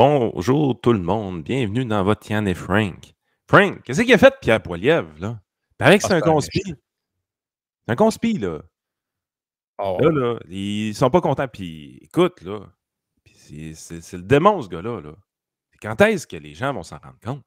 Bonjour tout le monde, bienvenue dans votre Yann et Frank. Frank, qu'est-ce qu'il a fait Pierre Poilievre, là? Paraît que Ah, c'est un c'est un conspi. méchant. C'est un conspi, là. Oh, Là, ils sont pas contents. Puis écoute, là, puis c'est le démon, ce gars-là, là. Quand est-ce que les gens vont s'en rendre compte?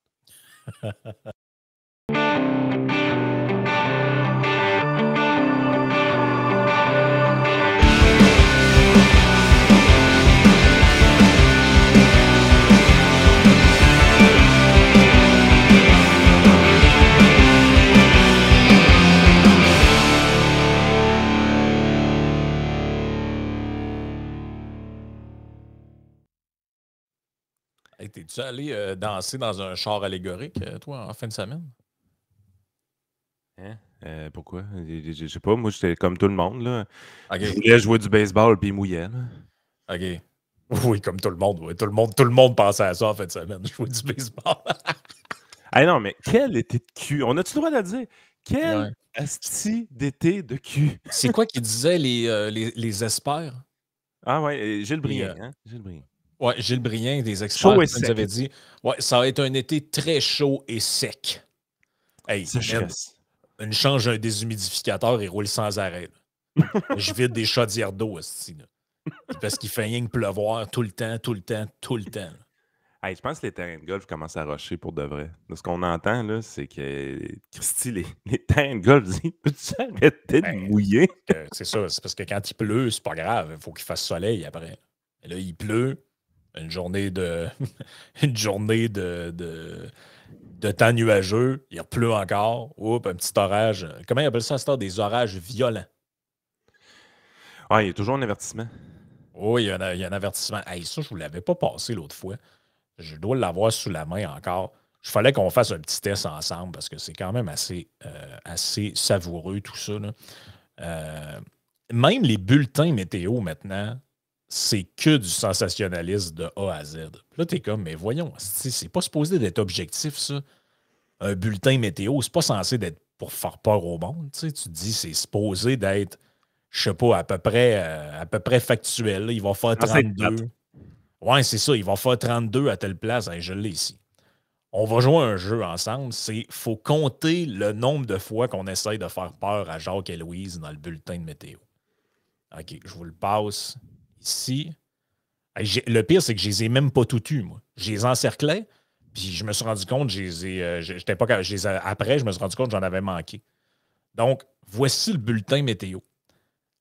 hey, t'es-tu allé danser dans un char allégorique, toi, en fin de semaine? Hein? Pourquoi? Je sais pas, moi, j'étais comme tout le monde, là. Je OK, voulais jouer du baseball, puis il mouillait, là. OK. Oui, comme tout le monde, oui. Tout le monde pensait à ça en fin de semaine, jouer du baseball. Ah non, mais quel été de cul! On a-tu le droit de le dire? Quel Ouais. asti d'été de cul! C'est quoi qu'ils disaient les experts? Ah ouais, Gilles Les, Brien, hein? Gilles Brien. ouais, Gilles Brien, des experts, Chaud et il nous avait sec. dit ouais, ça va être un été très chaud et sec. Hey, man, Sécheresse. une change un déshumidificateur, il roule sans arrêt. Je vide des chaudières d'eau, esti, là. Parce qu'il fait rien que pleuvoir tout le temps, tout le temps, tout le temps. Hey, je pense que les terrains de golf commencent à rusher pour de vrai. De ce qu'on entend, là, c'est que Christy, les terrains de golf, ils peux-tu arrêter de Ben, mouiller? c'est ça, c'est parce que quand il pleut, c'est pas grave, il faut qu'il fasse soleil après. Et là, il pleut, une journée de une journée de temps nuageux, il pleut encore, oups, un petit orage. Comment ils appellent ça à cette heure? Des orages violents. Ouais, il y a toujours un avertissement. Oh, il y a un avertissement. Hey, ça, je ne vous l'avais pas passé l'autre fois. Je dois l'avoir sous la main encore. Il fallait qu'on fasse un petit test ensemble parce que c'est quand même assez savoureux tout ça, là. Euh, Même les bulletins météo maintenant, c'est que du sensationnalisme de A à Z. Là, t'es comme, mais voyons, c'est pas supposé d'être objectif, ça. Un bulletin météo, c'est pas censé d'être pour faire peur au monde. Tu te dis, c'est supposé d'être, je sais pas, à peu près factuel, là. Il va faire Ah, c'est plate. 32. Ouais, c'est ça, il va faire 32 à telle place. Hey, je l'ai ici. On va jouer un jeu ensemble. C'est faut compter le nombre de fois qu'on essaye de faire peur à Jacques et Louise dans le bulletin de météo. OK, je vous le passe ici. Hey, le pire, c'est que je les ai même pas tout eus, moi. Je les encerclais, puis je me suis rendu compte, j'étais pas, après, je me suis rendu compte que j'en avais manqué. Donc, voici le bulletin météo.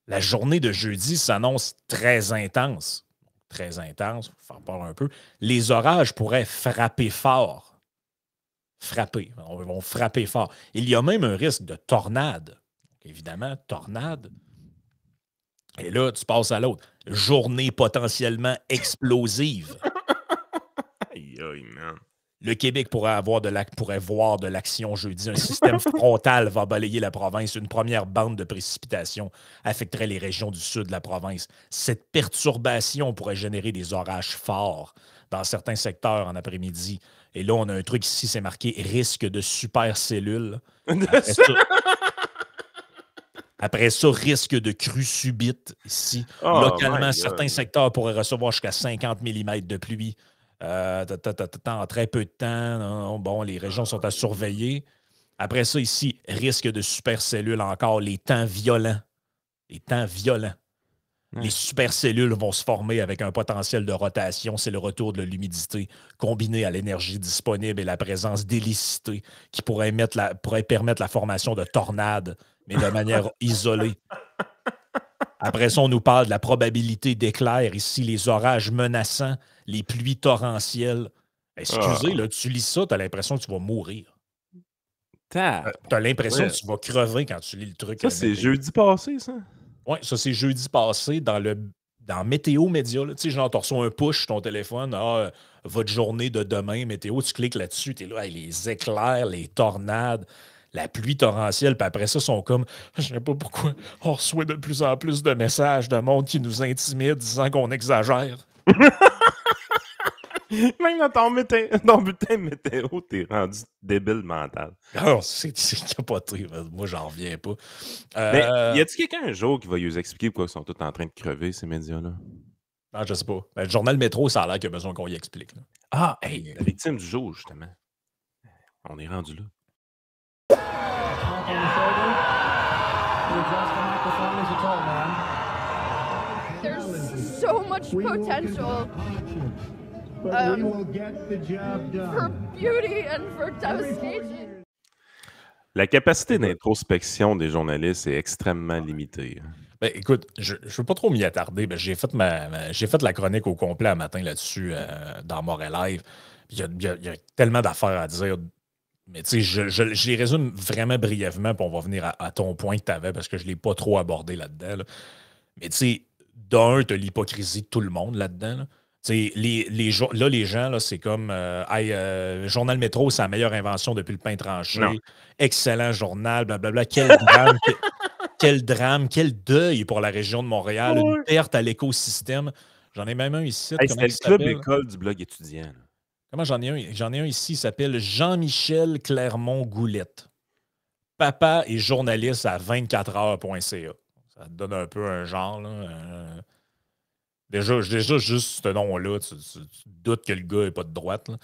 La journée de jeudi s'annonce très intense. Très intense, faut faire peur un peu. Les orages pourraient frapper fort. Frapper. Ils vont frapper fort. Il y a même un risque de tornade. Évidemment, tornade. Et là, tu passes à l'autre. Journée potentiellement explosive. Aïe, aïe, man. Le Québec pourrait voir de l'action jeudi. Un système frontal va balayer la province. Une première bande de précipitations affecterait les régions du sud de la province. Cette perturbation pourrait générer des orages forts dans certains secteurs en après-midi. Et là, on a un truc ici, c'est marqué risque de supercellules. Après ça, risque de crue subite ici. Oh my Localement, certains God. secteurs pourraient recevoir jusqu'à 50 millimètres de pluie en très peu de temps. Non, bon, les régions sont à surveiller. Après ça, ici, risque de supercellules encore, les temps violents. Les temps violents. Les Ouais. supercellules vont se former avec un potentiel de rotation. C'est le retour de l'humidité combiné à l'énergie disponible et la présence d'hélicité qui pourrait permettre la formation de tornades, mais de manière isolée. Après ça, on nous parle de la probabilité d'éclairs ici, les orages menaçants, les pluies torrentielles. Excusez, Ah, là, tu lis ça, tu as l'impression que tu vas mourir. Tu as l'impression que tabarouette. tu vas crever quand tu lis le truc Ça, c'est météo. jeudi passé, ça? Oui, ça, c'est jeudi passé dans Météo Média. Tu sais, genre, tu reçois un push sur ton téléphone. Votre journée de demain, météo, tu cliques là-dessus, tu es là, hey, les éclairs, les tornades, la pluie torrentielle. Puis après ça, ils sont comme, je ne sais pas pourquoi, on reçoit de plus en plus de messages de monde qui nous intimide disant qu'on exagère. Même dans ton bulletin météo, t'es rendu débile mental. Alors, c'est capoté. Moi, j'en reviens pas. Mais y Euh, a-t-il quelqu'un un jour qui va nous expliquer pourquoi ils sont tous en train de crever, ces médias-là? Ah, je sais pas. Ben, le journal Métro, ça a l'air qu'il y a besoin qu'on y explique. Là. Ah, hey, la victime du jour, justement. On est rendu là. There's so much potential for beauty and for devastation. La capacité d'introspection des journalistes est extrêmement limitée. Ben, écoute, je ne veux pas trop m'y attarder. Ben, j'ai fait la chronique au complet un matin là-dessus dans Montréal Live. Il y a tellement d'affaires à dire. Mais tu sais, je les résume vraiment brièvement, puis on va venir à ton point que tu avais, parce que je ne l'ai pas trop abordé là-dedans. Là. Mais tu sais, d'un, tu as l'hypocrisie de tout le monde là-dedans. Là. Tu sais, les gens, là, c'est comme Journal Métro, c'est la meilleure invention depuis le pain tranché. Non. Excellent journal, blablabla. Quel drame, quel deuil pour la région de Montréal, une perte à l'écosystème. J'en ai même un ici. Hey, Comment c'était il le club s'appelle? école du blog étudiant. Là. Comment j'en ai un? J'en ai un ici, il s'appelle Jean-Michel Clermont-Goulette. Papa et journaliste à 24heures.ca. Ça te donne un peu un genre. Là. Déjà, juste ce nom-là, tu doutes que le gars n'est pas de droite. Là.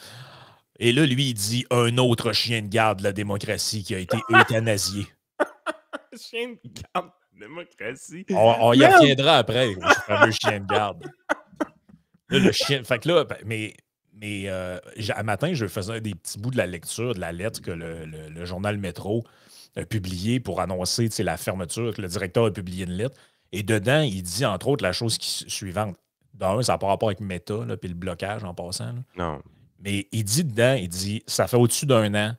Et là, lui, il dit un autre chien de garde de la démocratie qui a été euthanasié. Chien de garde, démocratie. On y reviendra après, au fameux chien de garde. Là, le chien. Fait que là, à matin, je faisais des petits bouts de la lecture de la lettre que le journal Métro a publiée pour annoncer la fermeture, que le directeur a publié une lettre. Et dedans, il dit, entre autres, la chose suivante. D'un, ça n'a pas rapport avec Meta, puis le blocage en passant. Là. Non. Mais il dit, ça fait au-dessus d'un an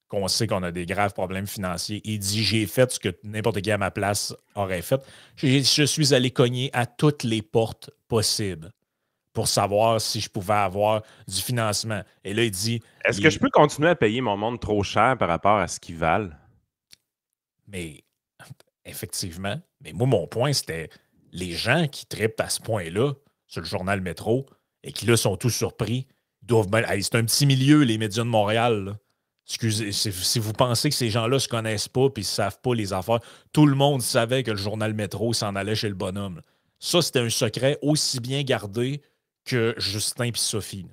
qu'on sait qu'on a des graves problèmes financiers. Il dit, j'ai fait ce que n'importe qui à ma place aurait fait. Je suis allé cogner à toutes les portes possibles pour savoir si je pouvais avoir du financement. Et là, il dit... Est-ce que je peux continuer à payer mon monde trop cher par rapport à ce qu'ils valent? Mais, effectivement. Mais moi, mon point, c'était les gens qui trippent à ce point-là sur le journal Métro et qui, là, sont tous surpris, doivent... Hey, c'est un petit milieu, les médias de Montréal, là. Excusez, si vous pensez que ces gens-là ne se connaissent pas et ne savent pas les affaires, tout le monde savait que le journal Métro s'en allait chez le bonhomme. Là. Ça, c'était un secret aussi bien gardé que Justin et Sophie.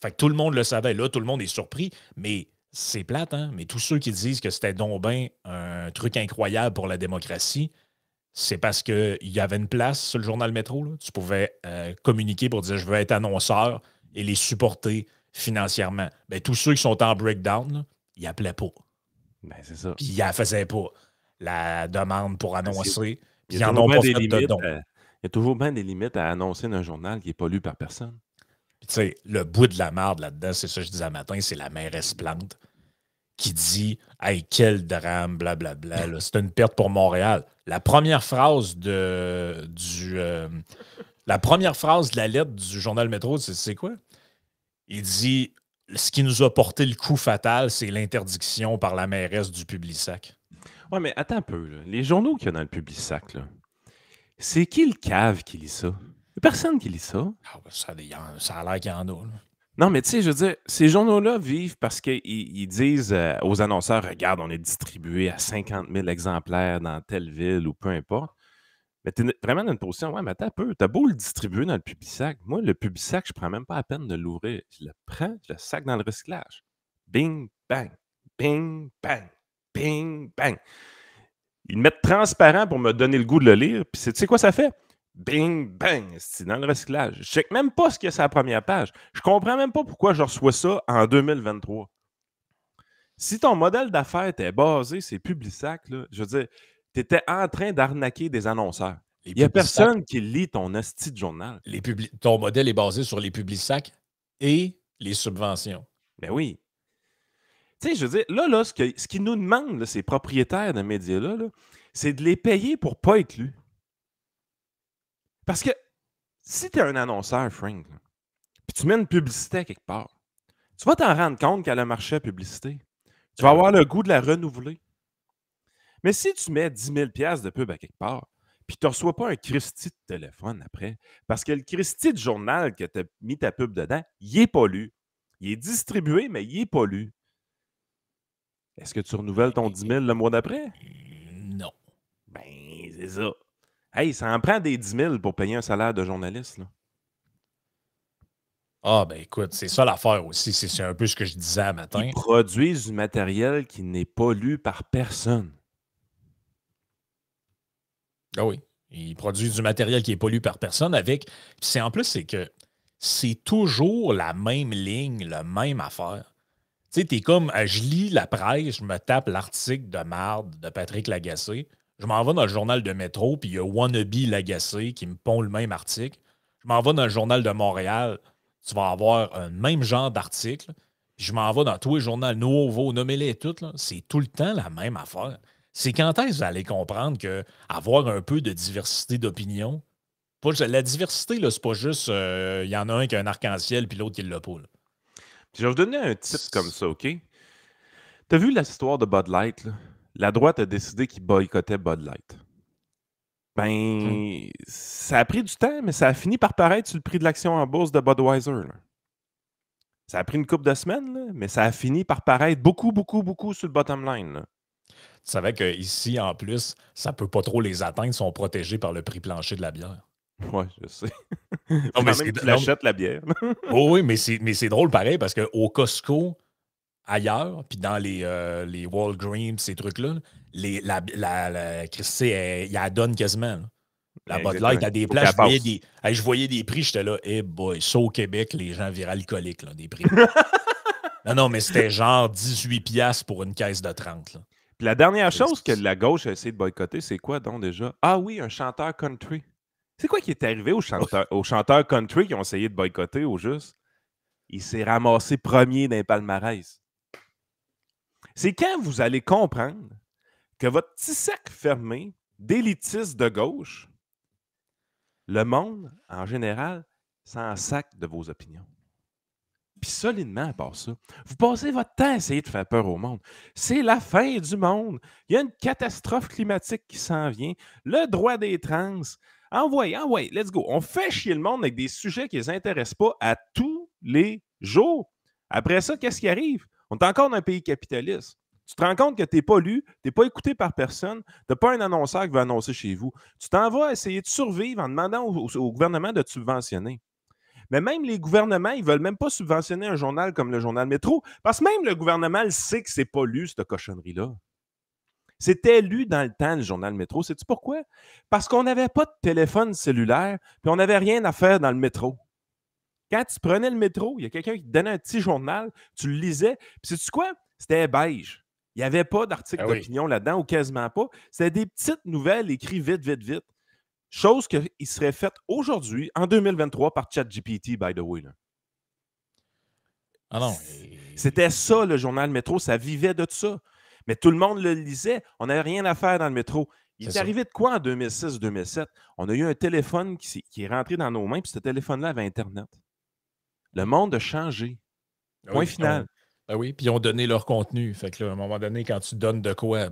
Fait que tout le monde le savait. Là, tout le monde est surpris, mais c'est plate, hein? Mais tous ceux qui disent que c'était donc ben un truc incroyable pour la démocratie, c'est parce qu'il y avait une place sur le journal Métro. Là. Tu pouvais communiquer pour dire je veux être annonceur et les supporter financièrement. Ben, tous ceux qui sont en breakdown, là, ils n'appelaient pas. Ben, c'est ça. Puis ils ne faisaient pas la demande pour annoncer. Puis Il y ils n'en ont pas fait de don. Il y a toujours bien des limites à annoncer d'un journal qui n'est pas lu par personne. Puis tu sais, le bout de la marde là-dedans, c'est ça que je disais matin, c'est la mairesse Plante qui dit « Hey, quel drame, blablabla, c'est une perte pour Montréal. » La première phrase de la lettre du journal Métro, c'est quoi? Il dit « Ce qui nous a porté le coup fatal, c'est l'interdiction par la mairesse du Publisac. » Ouais, mais attends un peu. Là. Les journaux qu'il y a dans le Publisac, là, c'est qui le cave qui lit ça? Il n'y a personne qui lit ça. Ah, ça a l'air qu'il y en a. Là. Non, mais tu sais, je veux dire, ces journaux-là vivent parce qu'ils disent aux annonceurs, regarde, on est distribué à 50 000 exemplaires dans telle ville ou peu importe. Mais tu es vraiment dans une position, ouais, mais attends un peu, t'as beau le distribuer dans le Publisac. Moi, le Publisac, je prends même pas la peine de l'ouvrir. Je le prends, je le sac dans le recyclage. Bing, bang, bing, bang, bing, bang. Ils le mettent transparent pour me donner le goût de le lire. Puis tu sais quoi ça fait? Bing, bang, c'est dans le recyclage. Je ne check même pas ce qu'il y a sur la première page. Je comprends même pas pourquoi je reçois ça en 2023. Si ton modèle d'affaires était basé sur Publisac, là, je veux dire, tu étais en train d'arnaquer des annonceurs. Il n'y a personne qui lit ton asti de journal. Ton modèle est basé sur les Publisac et les subventions. Ben oui. Tu sais, je veux dire, là ce qu'ils nous demandent, là, ces propriétaires de médias-là, là, c'est de les payer pour ne pas être lus. Parce que si tu es un annonceur, Frank, puis tu mets une publicité à quelque part, tu vas t'en rendre compte qu'elle a marché à publicité. Tu vas avoir le goût de la renouveler. Mais si tu mets 10 000 $ de pub à quelque part, puis tu ne reçois pas un Christy de téléphone après, parce que le Christy de journal que tu as mis ta pub dedans, il n'est pas lu. Il est distribué, mais il n'est pas lu. Est-ce que tu renouvelles ton 10 000 le mois d'après? Non. Ben, c'est ça. Hey, ça en prend des 10 000 pour payer un salaire de journaliste. Là. Ah, ben écoute, c'est ça l'affaire aussi. C'est un peu ce que je disais à matin. Ils produisent du matériel qui n'est pas lu par personne. Ah oui. Ils produisent du matériel qui n'est pas lu par personne avec. Puis en plus, c'est que c'est toujours la même ligne, la même affaire. Tu sais, t'es comme, je lis la presse, je me tape l'article de marde de Patrick Lagacé. Je m'en vais dans le journal de Métro, puis il y a Wannabe Lagacé qui me pond le même article. Je m'en vais dans le journal de Montréal, tu vas avoir un même genre d'article. Puis je m'en vais dans tous les journaux nouveaux, nommez-les toutes. C'est tout le temps la même affaire. C'est quand est-ce que vous allez comprendre qu'avoir un peu de diversité d'opinion, la diversité, là, c'est pas juste il y en a un qui a un arc-en-ciel puis l'autre qui l'a pas. Là. Je vais vous donner un tip comme ça, OK? T'as vu l'histoire de Bud Light? Là? La droite a décidé qu'ils boycottaient Bud Light. Ben, ça a pris du temps, mais ça a fini par paraître sur le prix de l'action en bourse de Budweiser. Là. Ça a pris une couple de semaines, là, mais ça a fini par paraître beaucoup, beaucoup, beaucoup sur le bottom line. Là. Tu savais qu'ici, en plus, ça peut pas trop les atteindre, ils sont protégés par le prix plancher de la bière. Ouais, je sais. Non, mais même tu achètes la bière. Oh, oui, mais c'est drôle pareil parce qu'au Costco, ailleurs, puis dans les Walgreens, ces trucs-là, Christy, il la donne quasiment. Là. La Bud Light à des places, je voyais des prix, j'étais là, hey boy, ça au Québec, les gens viraient alcooliques, là, des prix. non, mais c'était genre 18$ pour une caisse de 30. Là. Puis la dernière chose que la gauche a essayé de boycotter, c'est quoi donc déjà? Ah oui, un chanteur country. C'est quoi qui est arrivé aux chanteurs country qui ont essayé de boycotter au juste? Il s'est ramassé premier dans les palmarès. C'est quand vous allez comprendre que votre petit sac fermé d'élitiste de gauche, le monde, en général, s'en sac de vos opinions. Puis solidement à part ça, vous passez votre temps à essayer de faire peur au monde. C'est la fin du monde. Il y a une catastrophe climatique qui s'en vient. Le droit des trans. Envoyez, let's go. On fait chier le monde avec des sujets qui ne les intéressent pas à tous les jours. Après ça, qu'est-ce qui arrive? On est encore dans un pays capitaliste. Tu te rends compte que tu n'es pas lu, tu n'es pas écouté par personne, tu n'as pas un annonceur qui va annoncer chez vous. Tu t'en vas essayer de survivre en demandant au gouvernement de te subventionner. Mais même les gouvernements, ils ne veulent même pas subventionner un journal comme le journal Métro, parce que même le gouvernement le sait que ce n'est pas lu, cette cochonnerie-là. C'était lu dans le temps, le journal Métro. Sais-tu pourquoi? Parce qu'on n'avait pas de téléphone cellulaire, puis on n'avait rien à faire dans le métro. Quand tu prenais le métro, il y a quelqu'un qui te donnait un petit journal, tu le lisais, puis sais-tu quoi? C'était beige. Il n'y avait pas d'article d'opinion là-dedans, ou quasiment pas. C'était des petites nouvelles écrites vite, vite, vite. Chose qui serait faite aujourd'hui, en 2023, par ChatGPT, by the way. Là. Ah non. C'était ça, le journal Métro. Ça vivait de ça. Mais tout le monde le lisait. On n'avait rien à faire dans le métro. Il est arrivé de quoi en 2006-2007? On a eu un téléphone qui est rentré dans nos mains, puis ce téléphone-là avait Internet. Le monde a changé. Point final. Ben oui, puis ils ont donné leur contenu. Fait que là, à un moment donné, quand tu donnes de quoi,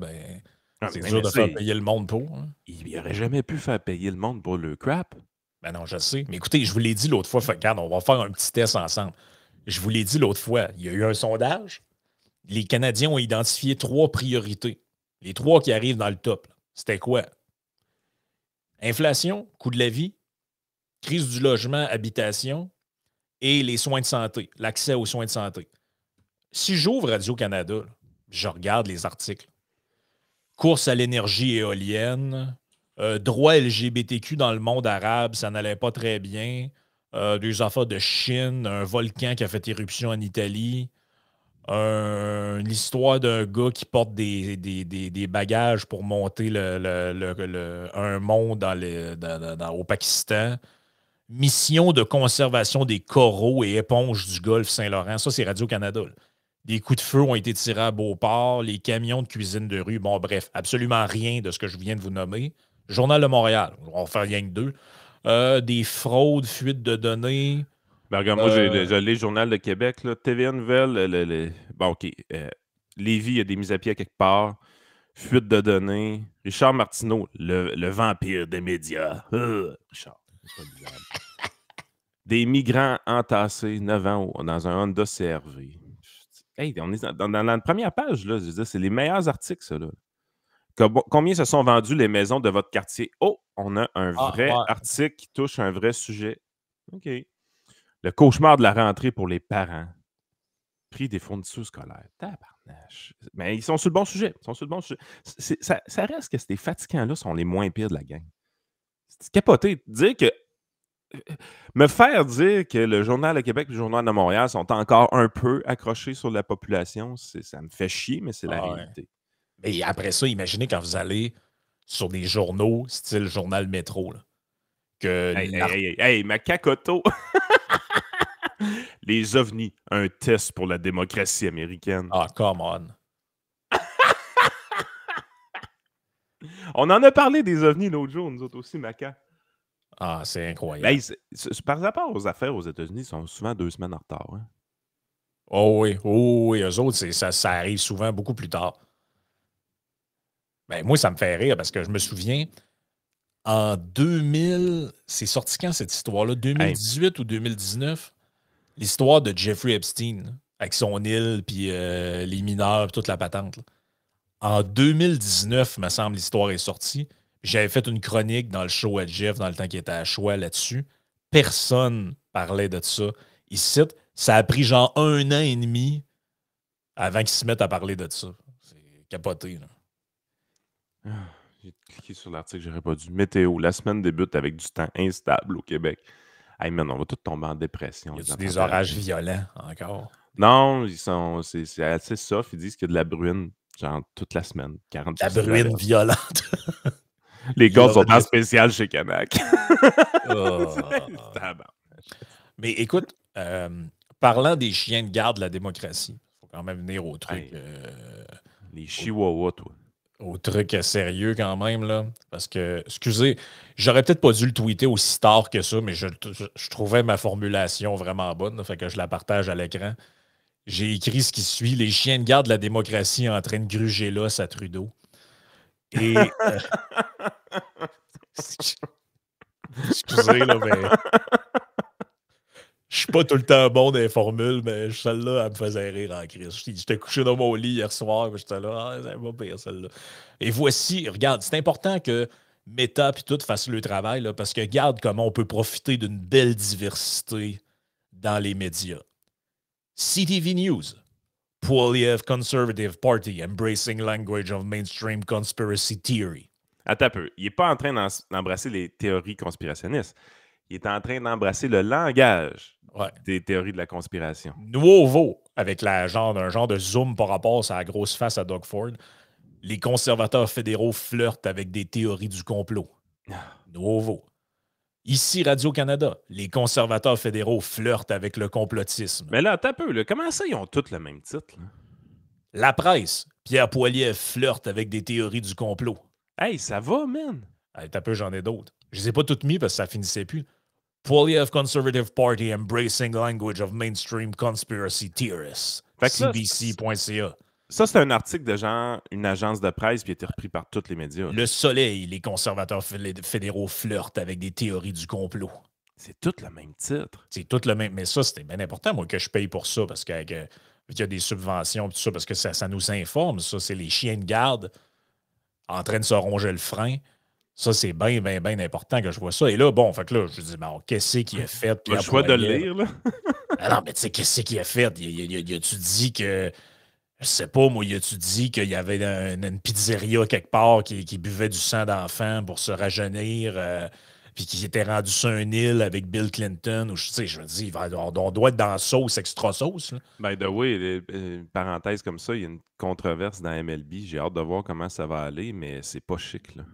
c'est dur de faire payer le monde pour. Hein. Il n'aurait jamais pu faire payer le monde pour le crap. Ben non, je sais. Mais écoutez, je vous l'ai dit l'autre fois. Regarde, on va faire un petit test ensemble. Je vous l'ai dit l'autre fois. Il y a eu un sondage. Les Canadiens ont identifié 3 priorités. Les 3 qui arrivent dans le top. C'était quoi? Inflation, coût de la vie, crise du logement, habitation et les soins de santé, l'accès aux soins de santé. Si j'ouvre Radio-Canada, je regarde les articles. Course à l'énergie éolienne, droit LGBTQ dans le monde arabe, ça n'allait pas très bien. Des affaires de Chine, un volcan qui a fait éruption en Italie, l'histoire d'un gars qui porte des bagages pour monter un mont au Pakistan. Mission de conservation des coraux et éponges du golfe Saint-Laurent. Ça, c'est Radio-Canada. Là. Des coups de feu ont été tirés à Beauport, les camions de cuisine de rue. Bon, bref, absolument rien de ce que je viens de vous nommer. Journal de Montréal, on va faire rien que 2. Des fraudes, fuites de données. Ben, regarde, moi, j'ai le Journal de Québec, là, TVA Nouvelle, bon, OK. Lévis, il y a des mises à pied quelque part. Fuite de données. Richard Martineau, le vampire des médias. Richard, c'est pas bizarre. Des migrants entassés, 9 ans, dans un Honda CR-V. Hey, on est dans la première page, là. Je veux dire, c'est les meilleurs articles, ça, là. Combien se sont vendues les maisons de votre quartier? Oh, on a un vrai ouais. article qui touche un vrai sujet. OK. Le cauchemar de la rentrée pour les parents. Prix des fournitures scolaires. Tabarnache. Mais ils sont sur le bon sujet. Ils sont sur le bon sujet. Ça reste que ces fatigants-là sont les moins pires de la gang. C'est capoté. Dire que. Me faire dire que le Journal de Québec et le Journal de Montréal sont encore un peu accrochés sur la population, ça me fait chier, mais c'est la réalité. Et après ça, imaginez quand vous allez sur des journaux, style Journal Métro, là, que Hey, Macacoto! Les ovnis, un test pour la démocratie américaine. Ah, come on. On en a parlé des ovnis l'autre jour, nous autres aussi, Maca. Ah, c'est incroyable. Par rapport aux affaires aux États-Unis, ils sont souvent 2 semaines en retard. Hein? Oh oui, eux autres, ça arrive souvent beaucoup plus tard. Ben, moi, ça me fait rire parce que je me souviens, en 2000, c'est sorti quand cette histoire-là? 2018 ou 2019? L'histoire de Jeffrey Epstein, là, avec son île, puis les mineurs, puis toute la patente. Là. En 2019, me semble, l'histoire est sortie. J'avais fait une chronique dans le show à Jeff, dans le temps qu'il était à Choix là-dessus. Personne parlait de ça. Ici, ça a pris genre 1 an et demi avant qu'ils se mettent à parler de ça. C'est capoté, là. J'ai cliqué sur l'article, j'aurais pas dû. Météo, la semaine débute avec du temps instable au Québec. Hey man, on va tous tomber en dépression. Y a des orages violents encore? Non, c'est assez soft. Ils disent qu'il y a de la bruine, genre toute la semaine. 40 La bruine violente. Les gars sont en spécial chez Canac. Mais écoute, parlant des chiens de garde de la démocratie, il faut quand même venir au truc. Les chihuahuas, toi. Au truc sérieux quand même, là. Parce que, excusez, j'aurais peut-être pas dû le tweeter aussi tard que ça, mais je trouvais ma formulation vraiment bonne, là, fait que je la partage à l'écran. J'ai écrit ce qui suit: les chiens de garde de la démocratie en train de gruger l'os à Trudeau. Et. Excusez, là, mais. Je suis pas tout le temps bon dans les formules, mais celle-là, elle me faisait rire en crise. J'étais couché dans mon lit hier soir, mais j'étais là, c'est pas pire celle-là. Et voici, regarde, c'est important que Meta et tout fassent le travail, là, parce que regarde comment on peut profiter d'une belle diversité dans les médias. CTV News. Poilievre Conservative Party embracing language of mainstream conspiracy theory. Attends un peu. Il n'est pas en train d'embrasser les théories conspirationnistes. Il est en train d'embrasser le langage des théories de la conspiration. Nouveau, avec un genre de zoom par rapport à la grosse face à Doug Ford, les conservateurs fédéraux flirtent avec des théories du complot. Nouveau. Ici, Radio-Canada, les conservateurs fédéraux flirtent avec le complotisme. Mais là, attends un peu. Là, comment ça, ils ont tous le même titre? Là? La presse, Pierre Poilievre flirte avec des théories du complot. Hey, ça va, man! Hey, t'as peu, j'en ai d'autres. Je les ai pas toutes mis parce que ça finissait plus. Poilievre Conservative Party embracing language of mainstream conspiracy theorists. CBC.ca. Ça, c'est un article de genre une agence de presse qui a été repris par tous les médias. Le Soleil, les conservateurs fédéraux flirtent avec des théories du complot. C'est tout le même titre. C'est tout le même. Mais ça, c'était bien important, moi, que je paye pour ça, parce qu'il y a des subventions et tout ça, parce que ça nous informe. Ça, c'est les chiens de garde en train de se ronger le frein. Ça, c'est bien, bien, bien important que je vois ça. Et là, bon, fait que là, je dis, bon, qu'est-ce qu'il a fait? Le choix de le lire, là. Ah non, mais tu sais, qu'est-ce qu'il a fait? Tu dis que, je sais pas, moi, tu dit qu'il y avait une pizzeria quelque part qui buvait du sang d'enfant pour se rajeunir, puis qui était rendu sur une île avec Bill Clinton, ou je me dis, on doit être dans la sauce, extra sauce. Là. By the way, parenthèse comme ça, il y a une controverse dans MLB. J'ai hâte de voir comment ça va aller, mais c'est pas chic, là.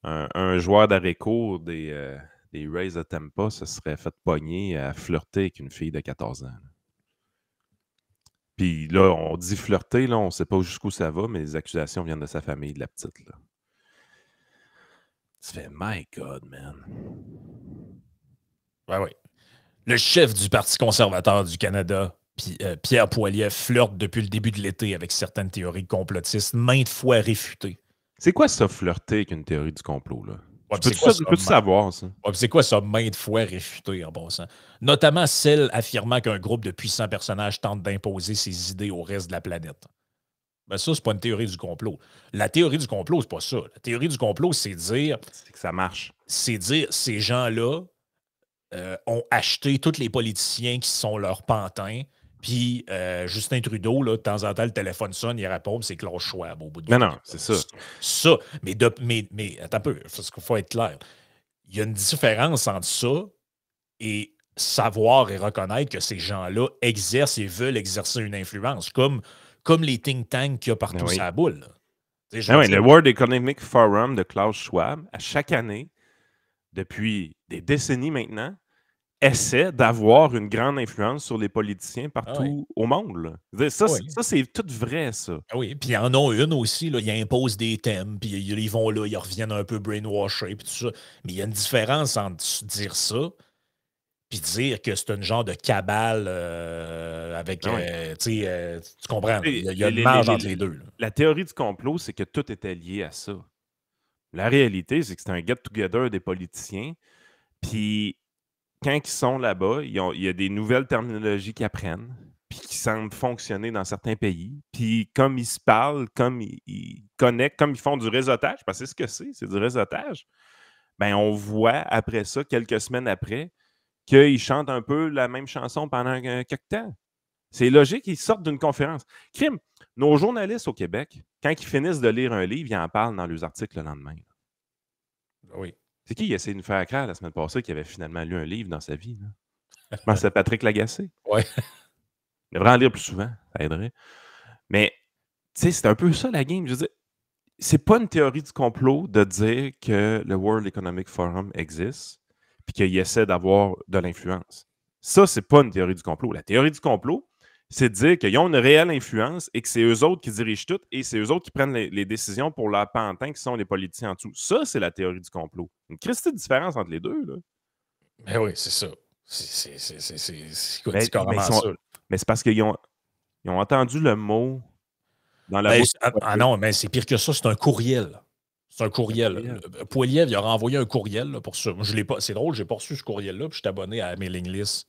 Un joueur d'arrêt-court des Rays de Tampa se serait fait pogner à flirter avec une fille de 14 ans. Là. Puis là, on dit flirter, là, on ne sait pas jusqu'où ça va, mais les accusations viennent de sa famille, de la petite. Là. Ça fait « My God, man! » Oui. Le chef du Parti conservateur du Canada, Pierre Poilievre, flirte depuis le début de l'été avec certaines théories complotistes, maintes fois réfutées. C'est quoi ça, flirter avec une théorie du complot, là? Ouais, peux-tu savoir, ça? Ouais, c'est quoi ça, maintes fois réfuté, en passant? Notamment celle affirmant qu'un groupe de puissants personnages tente d'imposer ses idées au reste de la planète. Ben ça, c'est pas une théorie du complot. La théorie du complot, c'est pas ça. La théorie du complot, c'est dire C'est que ça marche. ces gens-là ont acheté tous les politiciens qui sont leurs pantins. Puis Justin Trudeau, là, de temps en temps, le téléphone sonne, il répond, puis c'est Klaus Schwab au bout du Mais fil. non, c'est ça. Ça, mais attends un peu, parce qu'il faut être clair. Il y a une différence entre ça et savoir et reconnaître que ces gens-là exercent et veulent exercer une influence, comme les think tanks qu'il y a partout oui. sur la boule. Là. Tu sais, je Ah veux oui, dire, le World Economic Forum de Klaus Schwab, à chaque année, depuis des décennies maintenant, essaie d'avoir une grande influence sur les politiciens partout au monde. Là. Je veux dire, ça, oui. ça, c'est tout vrai, ça. Ah oui, puis ils en ont une aussi, là, ils imposent des thèmes, puis ils vont là, ils reviennent un peu brainwashés, puis tout ça. Mais il y a une différence entre dire ça puis dire que c'est un genre de cabale avec, Ah oui. tu comprends, Tu sais, il y a une marge entre les deux. Là. La théorie du complot, c'est que tout était lié à ça. La réalité, c'est que c'est un get-together des politiciens. Puis, quand ils sont là-bas, il y a des nouvelles terminologies qu'ils apprennent, puis qui semblent fonctionner dans certains pays. Puis, comme ils se parlent, comme ils connectent, comme ils font du réseautage, parce que c'est ce que c'est du réseautage, ben on voit après ça, quelques semaines après, qu'ils chantent un peu la même chanson pendant quelques temps. C'est logique, ils sortent d'une conférence. Crime, nos journalistes au Québec, quand ils finissent de lire un livre, ils en parlent dans leurs articles le lendemain. Oui. C'est qui a essayé de nous faire croire la semaine passée qu'il avait finalement lu un livre dans sa vie? Là? Je pense que c'est Patrick Lagacé. Oui. Il devrait en lire plus souvent, ça aiderait. Mais, tu sais, c'est un peu ça la game. Je veux dire, c'est pas une théorie du complot de dire que le World Economic Forum existe puis qu'il essaie d'avoir de l'influence. Ça, c'est pas une théorie du complot. La théorie du complot, c'est de dire qu'ils ont une réelle influence et que c'est eux autres qui dirigent tout et c'est eux autres qui prennent les décisions pour leurs pantins qui sont les politiciens en dessous. Ça, c'est la théorie du complot. Une christie de différence entre les deux, là. Mais oui, c'est ça. C'est carrément mais ça. Mais c'est parce qu'ils ont entendu le mot dans la Ben, bouche. non, mais c'est pire que ça, c'est un courriel. C'est un courriel. Poiliev, il a renvoyé un courriel là, pour ça. Moi, je l'ai pas. C'est drôle, j'ai pas reçu ce courriel-là, puis je suis abonné à la mailing list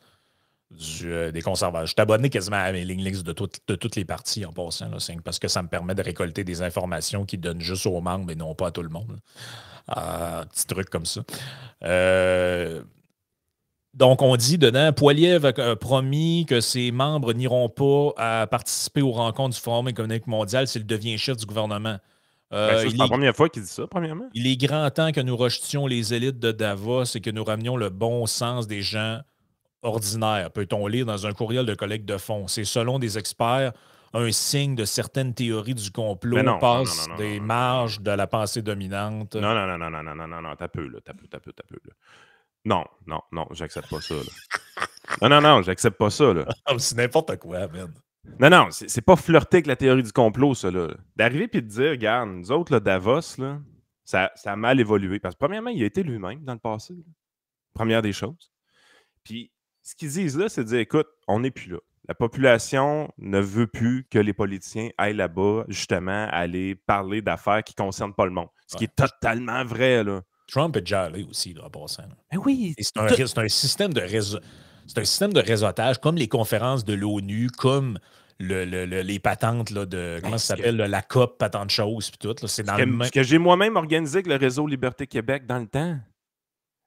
des conservateurs. Je suis abonné quasiment à la mailing list de toutes les parties en passant, là, parce que ça me permet de récolter des informations qui donnent juste aux membres et non pas à tout le monde. Petit truc comme ça. Donc, on dit dedans, Poiliev a promis que ses membres n'iront pas à participer aux rencontres du Forum économique mondial s'il devient chef du gouvernement. C'est la première fois qu'il dit ça, premièrement. Il est grand temps que nous rejetions les élites de Davos et que nous ramenions le bon sens des gens ordinaires, peut-on lire dans un courriel de collecte de fonds. C'est selon des experts un signe de certaines théories du complot passe des marges de la pensée dominante. Non, t'as peu, là. Non, j'accepte pas ça, là. Non, j'accepte pas ça, là. C'est n'importe quoi, man. Non, c'est pas flirter avec la théorie du complot, ça, là. D'arriver puis de dire, regarde, nous autres, là, Davos, là, ça a mal évolué. Parce que, premièrement, il a été lui-même dans le passé. Là. Première des choses. Puis, ce qu'ils disent là, c'est de dire, écoute, on n'est plus là. La population ne veut plus que les politiciens aillent là-bas, justement, aller parler d'affaires qui ne concernent pas le monde. Ce qui est totalement vrai, là. Trump est déjà allé aussi, là, en passant. Là. Mais oui. C'est un système de c'est un système de réseautage, comme les conférences de l'ONU, comme les patentes là, de. Comment ça s'appelle? La COP, patente chose, puis tout. Là, c'est dans ce que j'ai moi-même organisé avec le réseau Liberté Québec dans le temps.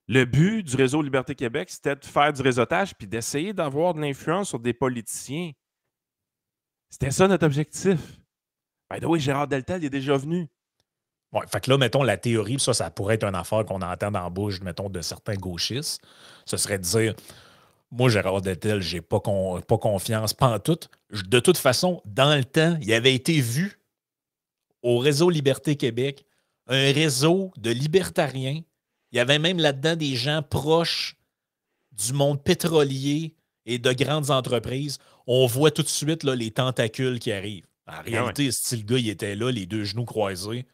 Le but du réseau Liberté Québec, c'était de faire du réseautage puis d'essayer d'avoir de l'influence sur des politiciens. C'était ça notre objectif. Ben oui, Gérard Deltel, il est déjà venu. Ouais, fait que là, mettons, la théorie, ça pourrait être une affaire qu'on entend dans la bouche, mettons, de certains gauchistes. Ce serait de dire, moi, Gérard Deltel, j'ai pas confiance, pas en tout. De toute façon, dans le temps, il avait été vu au réseau Liberté Québec, un réseau de libertariens. Il y avait même là-dedans des gens proches du monde pétrolier et de grandes entreprises. On voit tout de suite là, les tentacules qui arrivent. En réalité, le gars, il était là, les deux genoux croisés.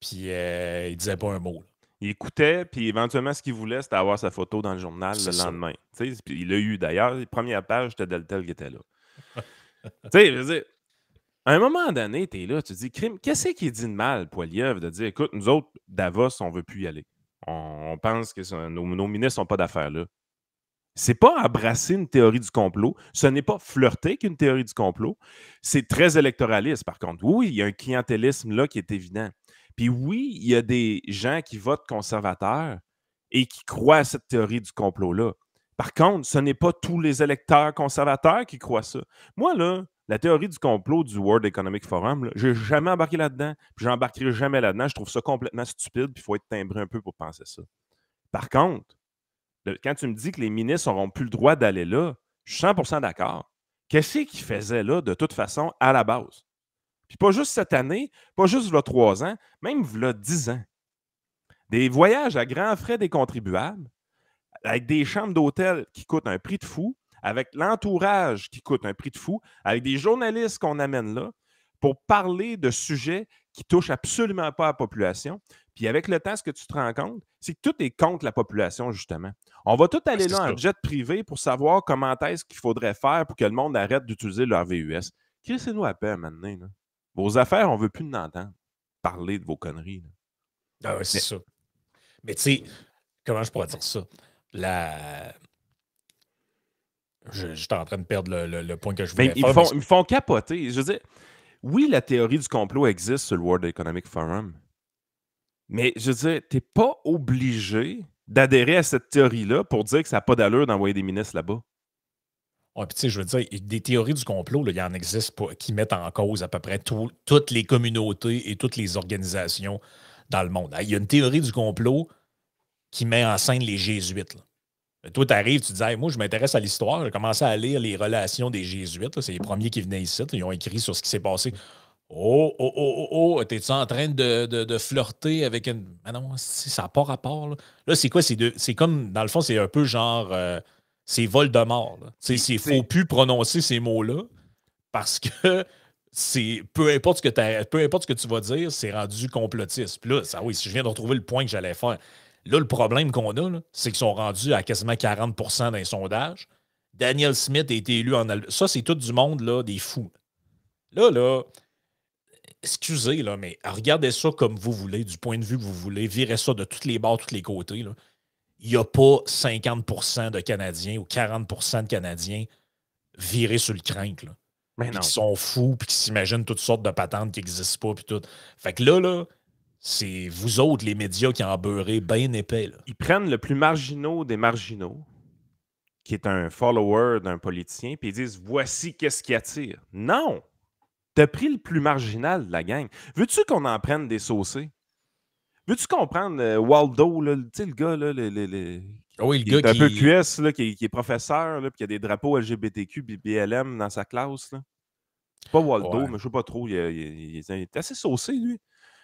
Puis il disait pas un mot. Là. Il écoutait, puis éventuellement, ce qu'il voulait, c'était avoir sa photo dans le journal le lendemain. Puis il l'a eu d'ailleurs. Les premières pages, c'était Deltel qui était là. Tu sais, je veux dire, à un moment donné, tu es là, tu te dis, crime, qu'est-ce qui est dit de mal, Poiliev, de dire, écoute, nous autres, Davos, on ne veut plus y aller. On pense que nos ministres n'ont pas d'affaires là. C'est pas embrasser une théorie du complot. Ce n'est pas flirter qu'une théorie du complot. C'est très électoraliste, par contre. Oui, il y a un clientélisme là qui est évident. Puis oui, il y a des gens qui votent conservateurs et qui croient à cette théorie du complot-là. Par contre, ce n'est pas tous les électeurs conservateurs qui croient ça. Moi, là, la théorie du complot du World Economic Forum, je n'ai jamais embarqué là-dedans, puis j'embarquerai jamais là-dedans. Je trouve ça complètement stupide, puis il faut être timbré un peu pour penser ça. Par contre, quand tu me dis que les ministres n'auront plus le droit d'aller là, je suis 100% d'accord. Qu'est-ce qu'ils faisaient là, de toute façon, à la base? Puis pas juste cette année, pas juste il y a 3 ans, même il y a 10 ans. Des voyages à grands frais des contribuables, avec des chambres d'hôtel qui coûtent un prix de fou, avec l'entourage qui coûte un prix de fou, avec des journalistes qu'on amène là pour parler de sujets qui touchent absolument pas à la population. Puis avec le temps, ce que tu te rends compte, c'est que tout est contre la population, justement. On va tout aller là en jet privé pour savoir comment est-ce qu'il faudrait faire pour que le monde arrête d'utiliser leur VUS. Crissez-nous à paix maintenant. Là. Vos affaires, on ne veut plus nous entendre parler de vos conneries. Là. Ah ouais, c'est ça. Mais tu sais, comment je pourrais dire ça? J'étais en train de perdre le point que je voulais faire. Ils me font capoter. Je veux dire, oui, la théorie du complot existe sur le World Economic Forum. Mais je veux dire, tu n'es pas obligé d'adhérer à cette théorie-là pour dire que ça n'a pas d'allure d'envoyer des ministres là-bas. Oui, puis tu sais, je veux dire, des théories du complot, là, il y en existe qui mettent en cause à peu près toutes les communautés et toutes les organisations dans le monde. Il y a une théorie du complot qui met en scène les Jésuites. Là. Toi, tu arrives, tu te dis, hey, moi, je m'intéresse à l'histoire. J'ai commencé à lire les relations des Jésuites. C'est les premiers qui venaient ici. Là. Ils ont écrit sur ce qui s'est passé. Oh, t'es-tu en train de flirter avec une. Ah non, ça n'a pas rapport. Là, c'est quoi? C'est comme, dans le fond, c'est un peu genre. C'est Voldemort. Il faut plus prononcer ces mots-là parce que peu importe ce que tu vas dire, c'est rendu complotiste. Puis là, oui, si je viens de retrouver le point que j'allais faire. Là, le problème qu'on a, là, c'est qu'ils sont rendus à quasiment 40% d'un sondage. Daniel Smith a été élu en Alberta. Ça, c'est tout du monde, là, des fous. Là, excusez, là, mais regardez ça comme vous voulez, du point de vue que vous voulez, virez ça de tous les bords, tous les côtés. Là. Il n'y a pas 50% de Canadiens ou 40% de Canadiens virés sur le crinque. Qui sont fous, puis qui s'imaginent toutes sortes de patentes qui n'existent pas, puis tout. Fait que là, c'est vous autres, les médias, qui en beurrez bien épais. Là. Ils prennent le plus marginaux des marginaux, qui est un follower d'un politicien, puis ils disent « Voici qu'est-ce qui attire. » Non! T'as pris le plus marginal de la gang. Veux-tu qu'on en prenne des saucés? Veux-tu comprendre Waldo, là, tu sais, le gars, là, oui, le gars qui est un peu QS, là, qui est professeur, puis qui a des drapeaux LGBTQ, BLM dans sa classe. Là. C'est pas Waldo, mais je sais pas trop. Il est assez saucé, lui.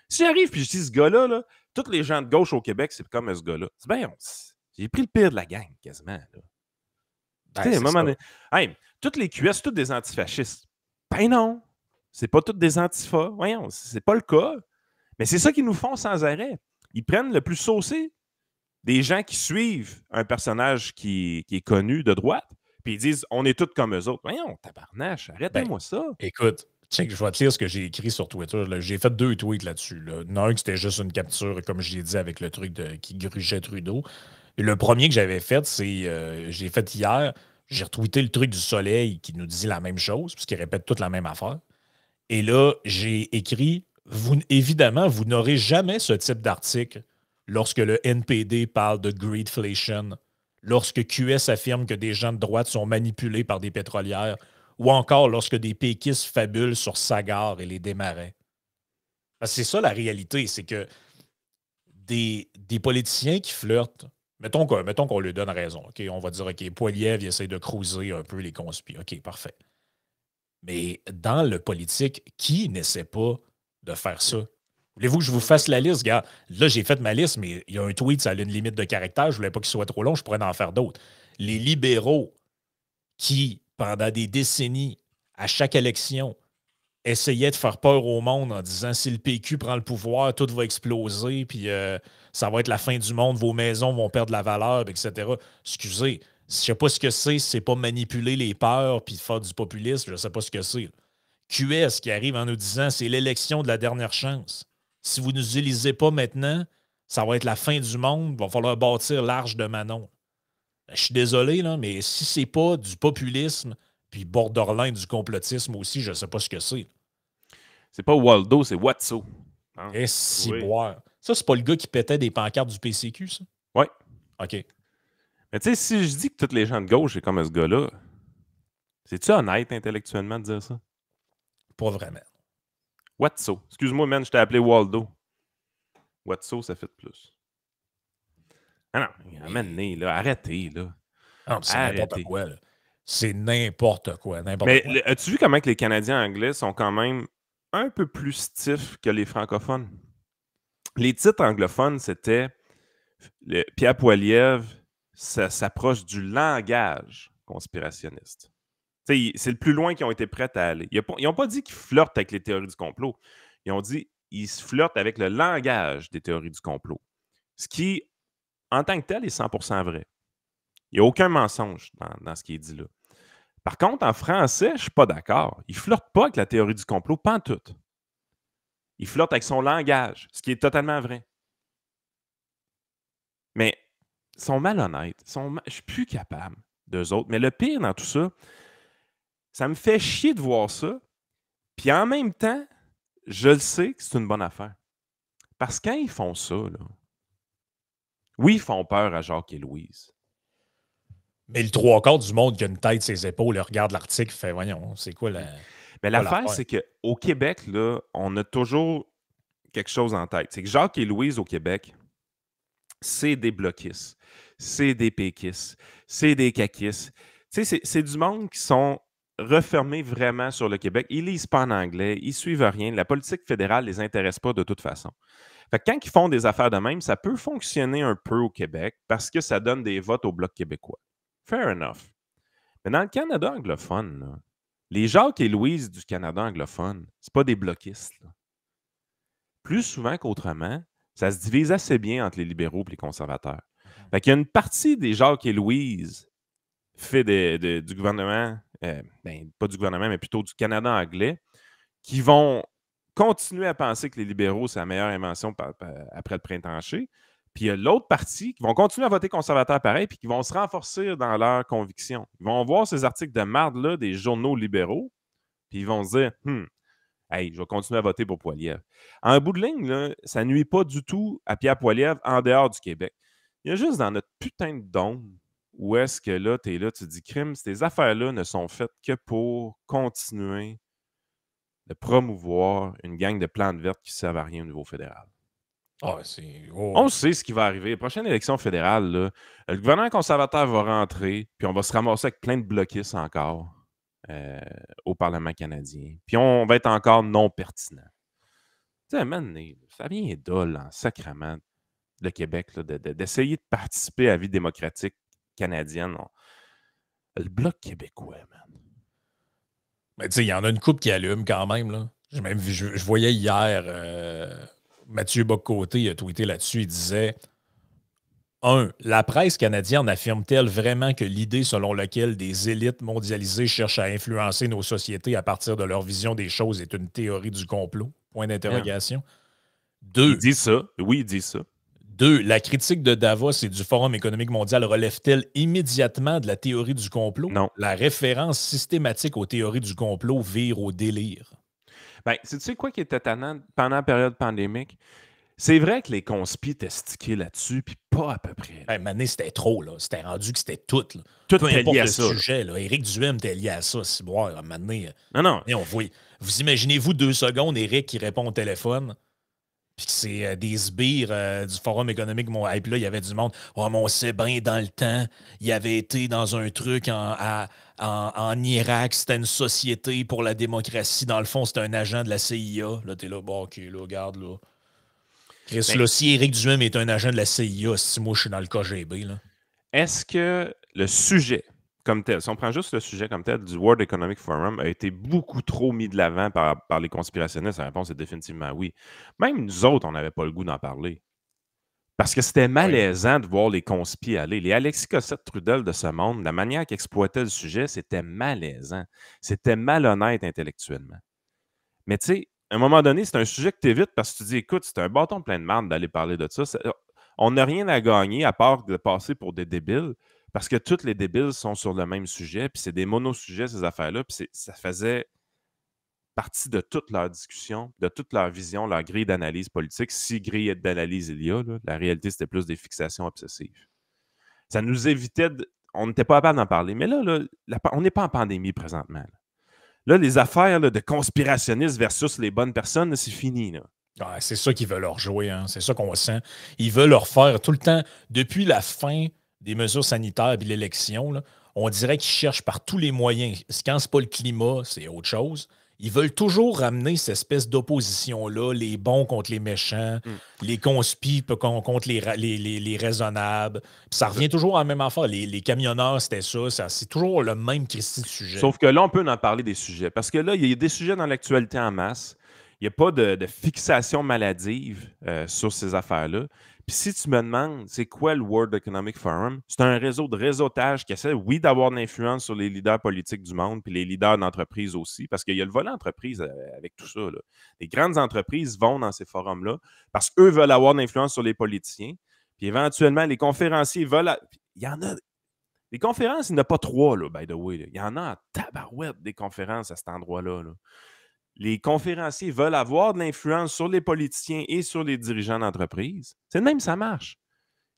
Si j'arrive puis je dis ce gars-là, là, tous les gens de gauche au Québec, c'est comme ce gars-là. C'est bien, j'ai pris le pire de la gang, quasiment. Là. Ben, à un moment donné, hey, tous les QS, c'est tous des antifascistes. Ben non, c'est pas tous des antifas. Voyons, c'est pas le cas. Mais c'est ça qu'ils nous font sans arrêt. Ils prennent le plus saucé des gens qui suivent un personnage qui est connu de droite, puis ils disent « On est tous comme eux autres. » Voyons, tabarnache, arrêtez-moi ça. Écoute, check, je vais te lire ce que j'ai écrit sur Twitter. Là. J'ai fait 2 tweets là-dessus. Là. Un qui c'était juste une capture, comme je l'ai dit, avec le truc qui grugeait Trudeau. Et le premier que j'avais fait, c'est j'ai fait hier, j'ai retweeté le truc du Soleil qui nous dit la même chose, puisqu'il répète toute la même affaire. Et là, j'ai écrit évidemment, vous n'aurez jamais ce type d'article lorsque le NPD parle de greedflation, lorsque QS affirme que des gens de droite sont manipulés par des pétrolières, ou encore lorsque des péquistes fabulent sur Sagar et les Desmarais. Parce que c'est ça la réalité, c'est que des politiciens qui flirtent, mettons qu'on lui donne raison, okay? On va dire, OK, Poiliev, il essaie de cruiser un peu les conspires. OK, parfait. Mais dans le politique, qui n'essaie pas de faire ça? Voulez-vous que je vous fasse la liste? Regarde, là, j'ai fait ma liste, mais il y a un tweet, ça a une limite de caractère. Je ne voulais pas qu'il soit trop long, je pourrais en faire d'autres. Les libéraux qui, pendant des décennies, à chaque élection, essayaient de faire peur au monde en disant si le PQ prend le pouvoir, tout va exploser, puis ça va être la fin du monde, vos maisons vont perdre la valeur, etc. Excusez, je ne sais pas ce que c'est pas manipuler les peurs puis faire du populisme, je ne sais pas ce que c'est. QS qui arrive en nous disant c'est l'élection de la dernière chance. Si vous ne nous utilisez pas maintenant, ça va être la fin du monde, il va falloir bâtir l'Arche de Manon. Je suis désolé, là, mais si c'est pas du populisme, puis borderline du complotisme aussi, je sais pas ce que c'est. C'est pas Waldo, c'est Watso. Hein? Et si Oui. boire. Ça, c'est pas le gars qui pétait des pancartes du PCQ, ça? Oui. OK. Mais tu sais, si je dis que tous les gens de gauche, c'est comme ce gars-là, c'est-tu honnête intellectuellement de dire ça? Pas vraiment. Watso. Excuse-moi, man, je t'ai appelé Waldo. Watso, ça fait plus. Ah non, amenez, là, arrêtez, là. Ah, c'est n'importe Arrêtez. quoi, là. C'est n'importe quoi. Mais as-tu vu comment que les Canadiens anglais sont quand même un peu plus stiffs que les francophones? Les titres anglophones, c'était Pierre Poilievre s'approche du langage conspirationniste. C'est le plus loin qu'ils ont été prêts à aller. Ils n'ont pas dit qu'ils flirtent avec les théories du complot. Ils ont dit qu'ils se flirtent avec le langage des théories du complot. Ce qui, en tant que tel, est 100% vrai. Il n'y a aucun mensonge dans ce qui est dit là. Par contre, en français, je ne suis pas d'accord. Il ne flirte pas avec la théorie du complot, pas en tout. Il flirte avec son langage, ce qui est totalement vrai. Mais ils sont malhonnêtes. Je ne suis plus capable d'eux autres. Mais le pire dans tout ça, ça me fait chier de voir ça. Puis en même temps, je le sais que c'est une bonne affaire. Parce que quand ils font ça, là, oui, ils font peur à Jacques et Louise. Mais le trois quarts du monde qui a une tête ses épaules, regarde l'article, fait voyons, c'est quoi la. Mais l'affaire, c'est qu'au Québec, là, on a toujours quelque chose en tête. C'est que Jacques et Louise au Québec, c'est des bloquistes, c'est des péquistes, c'est des caquistes. Tu sais, c'est du monde qui sont refermés vraiment sur le Québec. Ils lisent pas en anglais, ils suivent rien. La politique fédérale ne les intéresse pas de toute façon. Fait que quand ils font des affaires de même, ça peut fonctionner un peu au Québec parce que ça donne des votes au Bloc québécois. Fair enough. Mais dans le Canada anglophone, là, les Jacques et Louise du Canada anglophone, c'est pas des bloquistes. Là. Plus souvent qu'autrement, ça se divise assez bien entre les libéraux et les conservateurs. Fait qu'il y a une partie des Jacques et Louise fait du gouvernement, pas du gouvernement, mais plutôt du Canada anglais, qui vont continuer à penser que les libéraux, c'est la meilleure invention après le printemps chaud. Puis il y a l'autre partie qui vont continuer à voter conservateur pareil, puis qui vont se renforcer dans leurs convictions. Ils vont voir ces articles de marde-là des journaux libéraux, puis ils vont se dire hey, je vais continuer à voter pour Poilievre. En bout de ligne, là, ça ne nuit pas du tout à Pierre Poilievre en dehors du Québec. Il y a juste dans notre putain de dôme où est-ce que là, tu es là, tu te dis crime, ces affaires-là ne sont faites que pour continuer de promouvoir une gang de plantes vertes qui ne servent à rien au niveau fédéral. On sait ce qui va arriver. La prochaine élection fédérale, là, le gouvernement conservateur va rentrer, puis on va se ramasser avec plein de bloquistes encore au Parlement canadien. Puis on va être encore non pertinent. Tu sais, à un moment donné, ça vient dole en sacrament, le Québec, là, d'essayer de participer à la vie démocratique canadienne. Le Bloc québécois, man. Mais tu sais, il y en a une couple qui allume quand même. Là. Je voyais hier Mathieu Bock-Côté a tweeté là-dessus. Il disait 1. La presse canadienne affirme-t-elle vraiment que l'idée selon laquelle des élites mondialisées cherchent à influencer nos sociétés à partir de leur vision des choses est une théorie du complot? Point d'interrogation. 2. Il dit ça. Oui, il dit ça. 2. La critique de Davos et du Forum économique mondial relève-t-elle immédiatement de la théorie du complot? Non. La référence systématique aux théories du complot vire au délire. Ben, tu sais quoi qui était tannant pendant la période pandémique? C'est vrai que les conspis étaient stickés là-dessus, puis pas à peu près. Hey, Mané, c'était trop, là. C'était rendu que c'était tout. Là. Tout Peu était importe lié à le ça. sujet, là. Éric Duhem était lié à ça, si boire, Mané. Non. On voit. Vous imaginez-vous 2 secondes, Éric qui répond au téléphone, puis que c'est des sbires du Forum économique mondial. Et puis là, il y avait du monde. Oh, mais on sait bien dans le temps, il avait été dans un truc en Irak, c'était une société pour la démocratie. Dans le fond, c'était un agent de la CIA. Là, t'es là, bon, OK, là, regarde, là. Chris, là, si Éric Duhem est un agent de la CIA, si moi je suis dans le KGB, là. Est-ce que le sujet comme tel, si on prend juste le sujet comme tel du World Economic Forum, a été beaucoup trop mis de l'avant par les conspirationnistes? La réponse est définitivement oui. Même nous autres, on n'avait pas le goût d'en parler. Parce que c'était malaisant de voir les conspis aller. Les Alexis Cossette-Trudel de ce monde, la manière qu'ils exploitaient le sujet, c'était malaisant. C'était malhonnête intellectuellement. Mais tu sais, à un moment donné, c'est un sujet que tu évites parce que tu dis, écoute, c'est un bâton plein de marde d'aller parler de ça. On n'a rien à gagner à part de passer pour des débiles. Parce que tous les débiles sont sur le même sujet, puis c'est des monosujets, ces affaires-là, puis ça faisait partie de toute leur discussion, de toute leur vision, leur grille d'analyse politique. Si grille d'analyse il y a, là, la réalité, c'était plus des fixations obsessives. Ça nous évitait on n'était pas capable d'en parler. Mais là, on n'est pas en pandémie présentement. Là, les affaires de conspirationnistes versus les bonnes personnes, c'est fini. Là. Ah, c'est ça qu'ils veulent leur jouer, hein. C'est ça qu'on sent. Ils veulent leur faire tout le temps, depuis la fin des mesures sanitaires et l'élection, là, on dirait qu'ils cherchent par tous les moyens. Quand c'est pas le climat, c'est autre chose. Ils veulent toujours ramener cette espèce d'opposition-là, les bons contre les méchants, les conspis contre les raisonnables. Puis ça revient toujours à la même affaire. Les camionneurs, c'était ça. C'est toujours le même Christy de sujet. Sauf que là, on peut en parler des sujets. Parce que là, il y a des sujets dans l'actualité en masse. Il n'y a pas de fixation maladive sur ces affaires-là. Puis si tu me demandes, c'est quoi le World Economic Forum? C'est un réseau de réseautage qui essaie, oui, d'avoir de l'influence sur les leaders politiques du monde, puis les leaders d'entreprise aussi, parce qu'il y a le volet entreprise avec tout ça. Là. Les grandes entreprises vont dans ces forums-là parce qu'eux veulent avoir de l'influence sur les politiciens. Puis éventuellement, les conférenciers veulent... Il y en a... Les conférences, il n'y en a pas 3, là, by the way. Là. Il y en a en tabarouette des conférences à cet endroit-là. Là. Les conférenciers veulent avoir de l'influence sur les politiciens et sur les dirigeants d'entreprise. C'est de même, ça marche.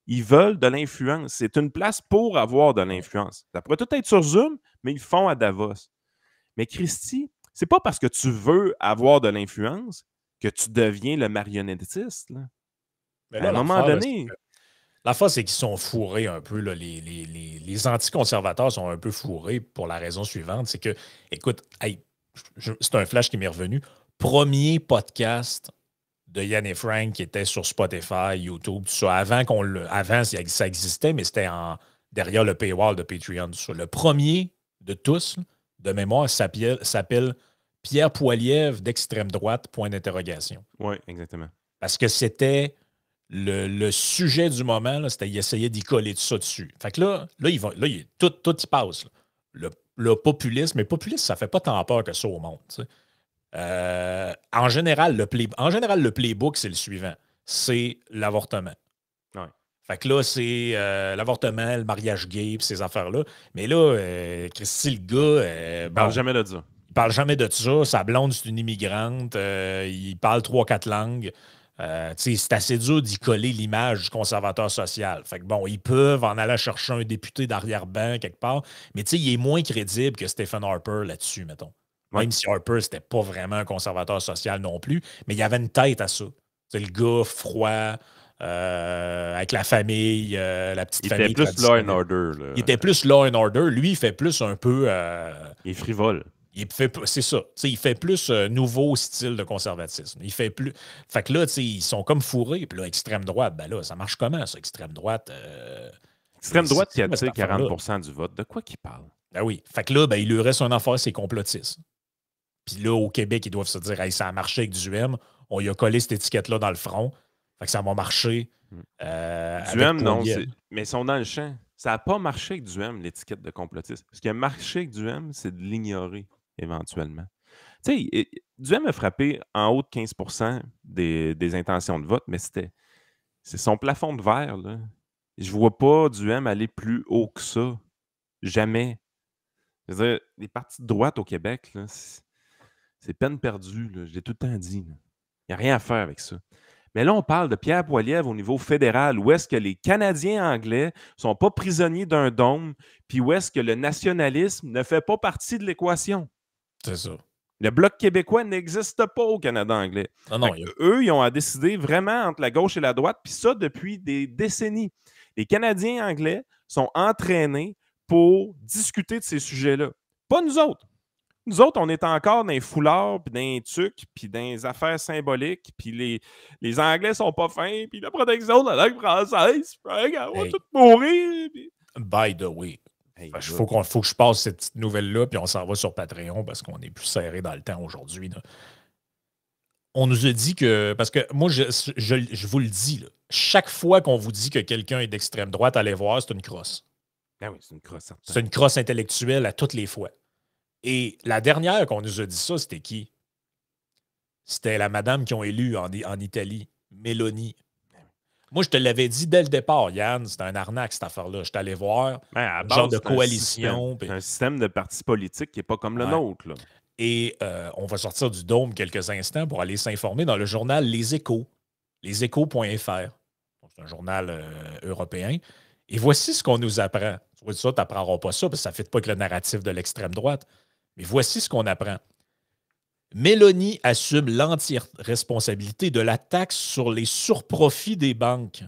Ils veulent de l'influence. C'est une place pour avoir de l'influence. Ça pourrait tout être sur Zoom, mais ils le font à Davos. Mais Christy, c'est pas parce que tu veux avoir de l'influence que tu deviens le marionnettiste. Là. Mais là, à un moment donné... L'affaire, c'est qu'ils sont fourrés un peu. Là. Les anticonservateurs sont un peu fourrés pour la raison suivante. C'est que, écoute, c'est un flash qui m'est revenu. Premier podcast de Yann et Frank qui était sur Spotify, YouTube, tout ça. Avant, ça existait, mais c'était derrière le paywall de Patreon. Tout ça. Le premier de tous, de mémoire, s'appelle Pierre Poilievre d'extrême droite, point d'interrogation. Oui, exactement. Parce que c'était... Le sujet du moment, là, c'était qu'il essayait d'y coller tout ça dessus. Fait que là tout y passe. Là. Le populisme, mais populisme, ça fait pas tant peur que ça au monde. En général, le playbook, c'est le suivant. C'est l'avortement. Ouais. Fait que là, c'est l'avortement, le mariage gay, pis ces affaires-là. Mais là, Christy, le gars... Il parle jamais de ça. Il parle jamais de ça. Sa blonde, c'est une immigrante. Il parle 3-4 langues. C'est assez dur d'y coller l'image du conservateur social. Fait que bon, ils peuvent en aller chercher un député d'arrière-ban quelque part, mais il est moins crédible que Stephen Harper là-dessus, mettons. Même si Harper, c'était pas vraiment un conservateur social non plus, mais il y avait une tête à ça. C'est le gars froid, avec la famille, la petite famille. Il était plus Law and Order. Là. Il était plus Law and Order. Lui, il fait plus un peu... il est frivole. C'est ça. Il fait plus nouveau style de conservatisme. Il fait plus. Fait que là, ils sont comme fourrés. Puis là, extrême droite, ben là, ça marche comment, ça, extrême droite? Extrême droite qui attire 40% du vote. De quoi qu'il parle? Ben oui. Fait que là, il lui reste une affaire, c'est complotisme. Puis là, au Québec, ils doivent se dire, hey, ça a marché avec Duhem. On lui a collé cette étiquette-là dans le front. Fait que ça va marcher. Duhem, non. Mais ils sont dans le champ. Ça n'a pas marché avec Duhem, l'étiquette de complotiste. Ce qui a marché avec Duhem, c'est de l'ignorer. Éventuellement. Tu sais, Duhem a frappé en haut de 15% des intentions de vote, mais c'est son plafond de verre. Là. Je vois pas Duhem aller plus haut que ça. Jamais. Je veux dire, les partis de droite au Québec, là, c'est peine perdue. Là. Je l'ai tout le temps dit. Il n'y a rien à faire avec ça. Mais là, on parle de Pierre Poilievre au niveau fédéral, où est-ce que les Canadiens anglais ne sont pas prisonniers d'un dôme, puis où est-ce que le nationalisme ne fait pas partie de l'équation. C'est ça. Le Bloc québécois n'existe pas au Canada anglais. Non, eux, ils ont à décider vraiment entre la gauche et la droite, puis ça depuis des décennies. Les Canadiens anglais sont entraînés pour discuter de ces sujets-là. Pas nous autres. Nous autres, on est encore dans les foulards, puis dans les tucs, puis dans les affaires symboliques, puis les Anglais sont pas fins, puis la protection de la langue française, on va tous mourir. Puis... By the way, il faut que je passe cette petite nouvelle-là, puis on s'en va sur Patreon parce qu'on est plus serré dans le temps aujourd'hui. Là. On nous a dit que... Parce que moi, je vous le dis, là, chaque fois qu'on vous dit que quelqu'un est d'extrême droite, allez voir, c'est une crosse. Ah oui, c'est une crosse. C'est une crosse intellectuelle à toutes les fois. Et la dernière qu'on nous a dit ça, c'était qui? C'était la madame qu'ils ont élue en Italie, Mélanie. Moi, je te l'avais dit dès le départ, Yann, c'est un arnaque, cette affaire-là. Je suis allé voir À un genre base, de c'est un coalition. c'est un système de parti politique qui n'est pas comme le Ouais. nôtre. Là. Et on va sortir du dôme quelques instants pour aller s'informer dans le journal Les Échos, leséchos.fr. C'est un journal européen. Et voici ce qu'on nous apprend. Tu vois, ça, tu n'apprendras pas ça parce que ça ne fit pas avec le narratif de l'extrême droite. Mais voici ce qu'on apprend. Mélanie assume l'entière responsabilité de la taxe sur les surprofits des banques.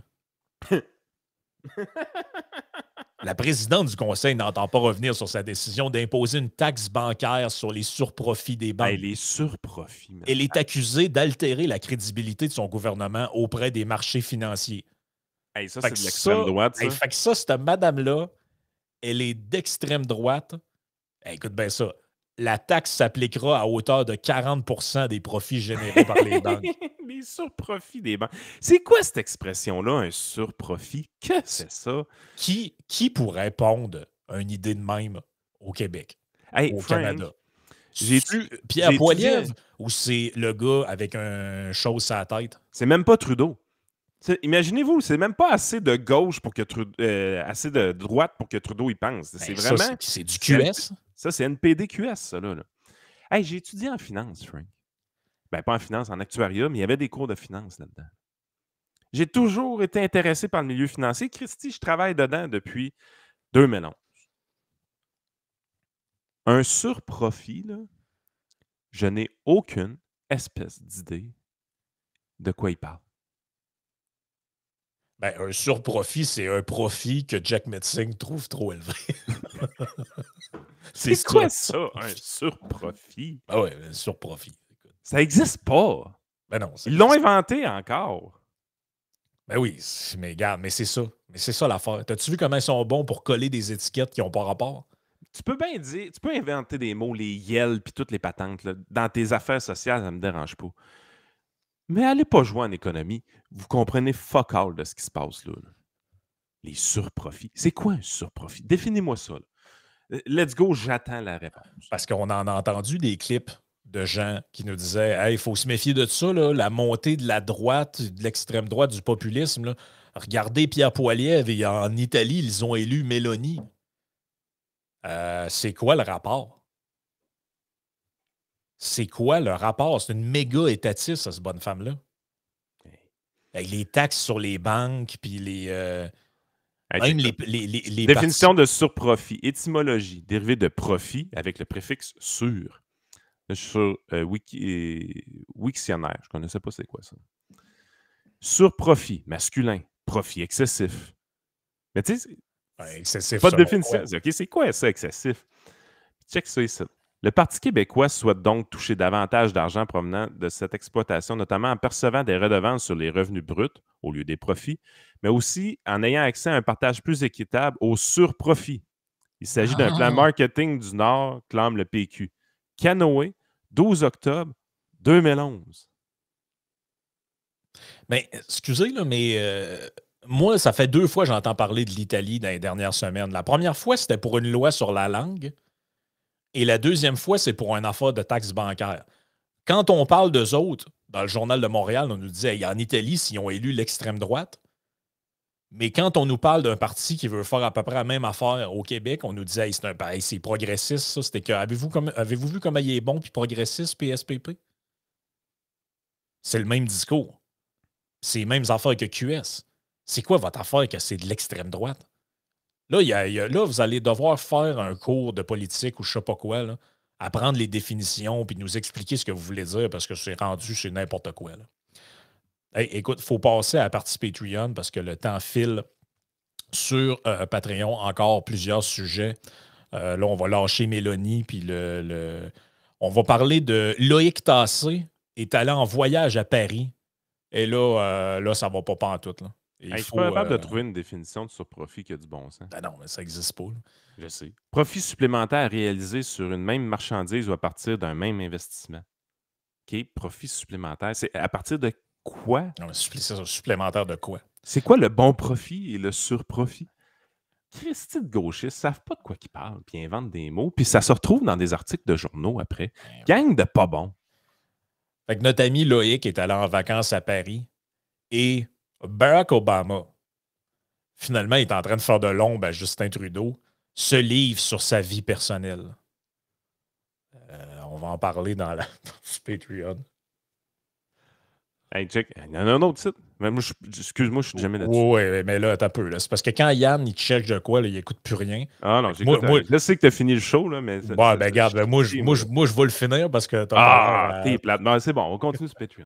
La présidente du Conseil n'entend pas revenir sur sa décision d'imposer une taxe bancaire sur les surprofits des banques. Hey, les surprofits. Elle est accusée d'altérer la crédibilité de son gouvernement auprès des marchés financiers. Hey, ça, Fait c'est que de l'extrême droite, ça. Fait que ça, cette madame-là, elle est d'extrême droite. Hey, écoute bien ça. La taxe s'appliquera à hauteur de 40% des profits générés par les banques. Les surprofits des banques. C'est quoi cette expression-là, un surprofit? Que c'est ça? Qui pourrait pondre une idée de même au Québec, Hey, au Frank, Canada? j'ai Pierre j'ai Poilievre étudié- ou c'est le gars avec un chose à la tête? C'est même pas Trudeau. Imaginez-vous, c'est même pas assez de gauche pour que assez de droite pour que Trudeau y pense. C'est Ben, ça, vraiment. c'est du QS. Ça, c'est NPD-QS, ça, là. Hey, j'ai étudié en finance, Frank. Ben, pas en finance, en actuariat, mais il y avait des cours de finance là-dedans. J'ai toujours été intéressé par le milieu financier. Christy, je travaille dedans depuis 2011. Un surprofit, là, je n'ai aucune espèce d'idée de quoi il parle. Ben, un surprofit, c'est un profit que Jack Metzing trouve trop élevé. C'est quoi ça, un surprofit? Ah ouais, un surprofit. Écoute. Ça n'existe pas. Ben non. Ils l'ont inventé encore. Ben oui, mais regarde, mais c'est ça. Mais c'est ça l'affaire. T'as-tu vu comment ils sont bons pour coller des étiquettes qui n'ont pas rapport? Tu peux bien dire, tu peux inventer des mots, les yels puis toutes les patentes. Là. Dans tes affaires sociales, ça ne me dérange pas. Mais allez pas jouer en économie. Vous comprenez fuck all de ce qui se passe là. Les surprofits. C'est quoi un surprofit? Définis-moi ça. Là. Let's go, j'attends la réponse. Parce qu'on en a entendu des clips de gens qui nous disaient hey, il faut se méfier de ça, là, la montée de la droite, de l'extrême droite, du populisme. Là. Regardez Pierre Poilievre et en Italie, ils ont élu Mélanie. C'est quoi le rapport? C'est quoi le rapport? C'est une méga étatiste, cette bonne femme-là. Avec les taxes sur les banques, puis les. Même les définition de surprofit. Étymologie. Dérivé de profit avec le préfixe sur. Là, je suis sur Wiktionnaire. Je ne connaissais pas c'est quoi ça. Surprofit, masculin. Profit excessif. Mais tu sais, excessif. Pas de définition. OK, c'est quoi ça, excessif? Check ça ici. Le Parti québécois souhaite donc toucher davantage d'argent provenant de cette exploitation, notamment en percevant des redevances sur les revenus bruts au lieu des profits, mais aussi en ayant accès à un partage plus équitable aux surprofits. Il s'agit d'un plan marketing du Nord, clame le PQ. Canoë, 12 octobre 2011. Mais, excusez, là, mais moi, ça fait 2 fois que j'entends parler de l'Italie dans les dernières semaines. La première fois, c'était pour une loi sur la langue. Et la deuxième fois, c'est pour une affaire de taxe bancaire. Quand on parle d'eux autres, dans le Journal de Montréal, on nous disait hey, en Italie, s'ils ont élu l'extrême droite. Mais quand on nous parle d'un parti qui veut faire à peu près la même affaire au Québec, on nous disait hey, c'est progressiste, ça. C'était que avez-vous vu comment il est bon puis progressiste, PSPP? C'est le même discours. C'est les mêmes affaires que QS. C'est quoi votre affaire que c'est de l'extrême droite? Là, là, vous allez devoir faire un cours de politique ou je ne sais pas quoi, là, apprendre les définitions puis nous expliquer ce que vous voulez dire parce que c'est rendu chez n'importe quoi. Là. Hey, écoute, il faut passer à la partie Patreon parce que le temps file sur Patreon. Encore plusieurs sujets. Là, on va lâcher Mélanie puis on va parler de Loïc Tassé est allé en voyage à Paris. Et là, ça ne va pas pantoute. Là. Je suis pas capable de trouver une définition de surprofit qui a du bon sens. Ben non, mais ça n'existe pas. Là. Je sais. Profit supplémentaire réalisé sur une même marchandise ou à partir d'un même investissement. OK, profit supplémentaire. C'est à partir de quoi? Non, mais supplémentaire de quoi? C'est quoi le bon profit et le surprofit? Christy de gauchistes ne savent pas de quoi ils parlent, puis ils inventent des mots, puis ça se retrouve dans des articles de journaux après. Gang de pas bons. Fait que notre ami Loïc est allé en vacances à Paris et Barack Obama, finalement, il est en train de faire de l'ombre à Justin Trudeau, se livre sur sa vie personnelle. On va en parler dans ce Patreon. Hey, check. Il y en a un autre site. Mais moi, excuse-moi, je suis jamais là-dessus. Oui, mais là, t'as peu. Là. C'est parce que quand Yann, il check de quoi, là, il écoute plus rien. Ah non, j'écoute. Là, je sais que tu as fini le show, là, mais... Regarde, moi, je vais le finir parce que t'as t'es plate. Non, c'est bon, on continue ce Patreon.